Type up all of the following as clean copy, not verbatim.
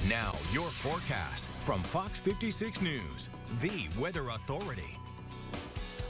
Now, your forecast from Fox 56 News, the weather authority.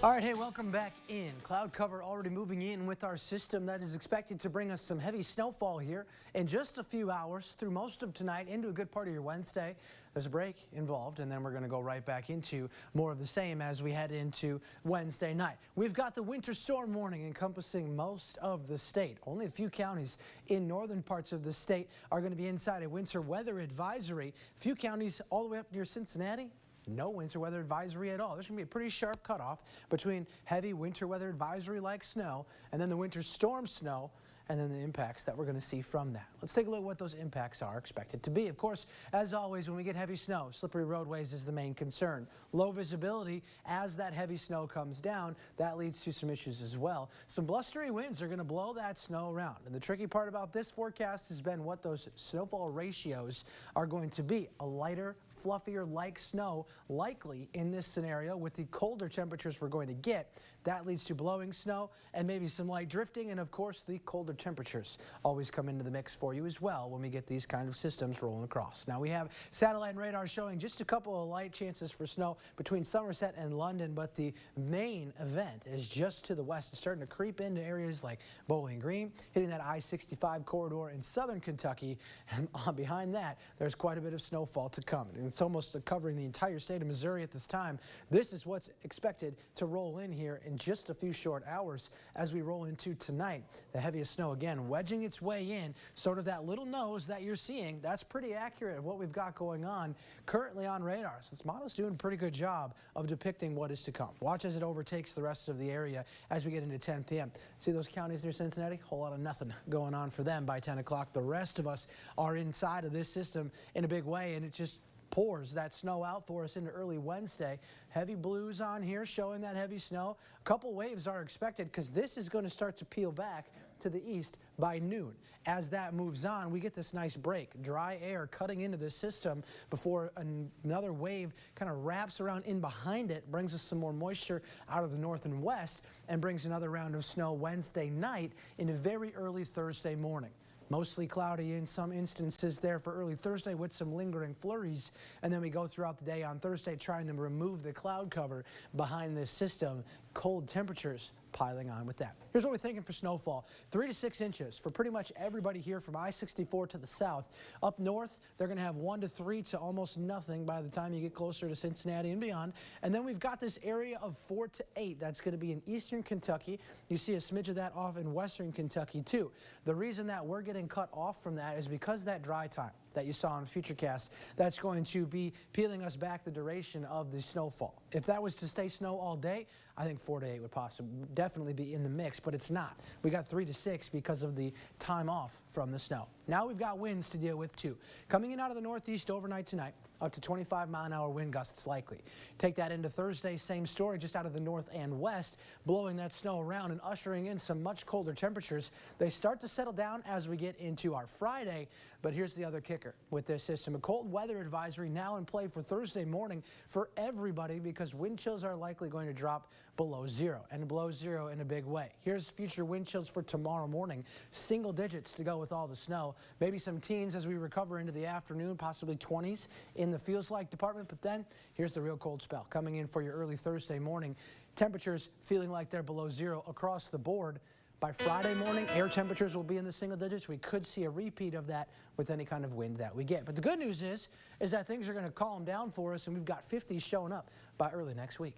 All right, hey, welcome back in. Cloud cover already moving in with our system that is expected to bring us some heavy snowfall here in just a few hours through most of tonight into a good part of your Wednesday. There's a break involved, and then we're going to go right back into more of the same as we head into Wednesday night. We've got the winter storm warning encompassing most of the state. Only a few counties in northern parts of the state are going to be inside a winter weather advisory. A few counties all the way up near Cincinnati. No winter weather advisory at all. There's going to be a pretty sharp cutoff between heavy winter weather advisory like snow and then the winter storm snow and then the impacts that we're going to see from that. Let's take a look at what those impacts are expected to be. Of course, as always, when we get heavy snow, slippery roadways is the main concern. Low visibility as that heavy snow comes down, that leads to some issues as well. Some blustery winds are going to blow that snow around. And the tricky part about this forecast has been what those snowfall ratios are going to be. A lighter, fluffier like snow likely in this scenario with the colder temperatures we're going to get. That leads to blowing snow and maybe some light drifting, and of course the colder temperatures always come into the mix for you as well when we get these kind of systems rolling across. Now we have satellite and radar showing just a couple of light chances for snow between Somerset and London, but the main event is just to the west. It's starting to creep into areas like Bowling Green, hitting that I-65 corridor in southern Kentucky, and behind that there's quite a bit of snowfall to come. And it's almost covering the entire state of Missouri at this time. This is what's expected to roll in here in just a few short hours as we roll into tonight. The heaviest snow again wedging its way in, sort of that little nose that you're seeing. That's pretty accurate of what we've got going on currently on radar. So this model's doing a pretty good job of depicting what is to come. Watch as it overtakes the rest of the area as we get into 10 p.m. See those counties near Cincinnati? Whole lot of nothing going on for them by 10 o'clock. The rest of us are inside of this system in a big way, and it just pours that snow out for us into early Wednesday. Heavy blues on here showing that heavy snow. A couple waves are expected because this is going to start to peel back to the east by noon. As that moves on, we get this nice break. Dry air cutting into the system before another wave kind of wraps around in behind it, brings us some more moisture out of the north and west, and brings another round of snow Wednesday night into very early Thursday morning. Mostly cloudy in some instances there for early Thursday with some lingering flurries. And then we go throughout the day on Thursday trying to remove the cloud cover behind this system. Cold temperatures piling on with that. Here's what we're thinking for snowfall. 3 to 6 inches for pretty much everybody here from I-64 to the south. Up north, they're going to have 1 to 3 to almost nothing by the time you get closer to Cincinnati and beyond. And then we've got this area of 4 to 8. That's going to be in eastern Kentucky. You see a smidge of that off in western Kentucky too. The reason that we're getting cut off from that is because that dry time that you saw on Futurecast, that's going to be peeling us back the duration of the snowfall. If that was to stay snow all day, I think 4 to 8 would definitely be in the mix, but it's not. We got 3 to 6 because of the time off from the snow. Now we've got winds to deal with too. Coming in out of the northeast overnight tonight, up to 25-mile-an-hour wind gusts likely. Take that into Thursday, same story, just out of the north and west, blowing that snow around and ushering in some much colder temperatures. They start to settle down as we get into our Friday, but here's the other kicker with this system. A cold weather advisory now in play for Thursday morning for everybody because wind chills are likely going to drop below zero, and below zero in a big way. Here's future wind chills for tomorrow morning. Single digits to go with all the snow. Maybe some teens as we recover into the afternoon, possibly 20s in the feels like department, but then here's the real cold spell coming in for your early Thursday morning. Temperatures feeling like they're below zero across the board. By Friday morning, air temperatures will be in the single digits. We could see a repeat of that with any kind of wind that we get. But the good news is that things are going to calm down for us, and we've got 50s showing up by early next week.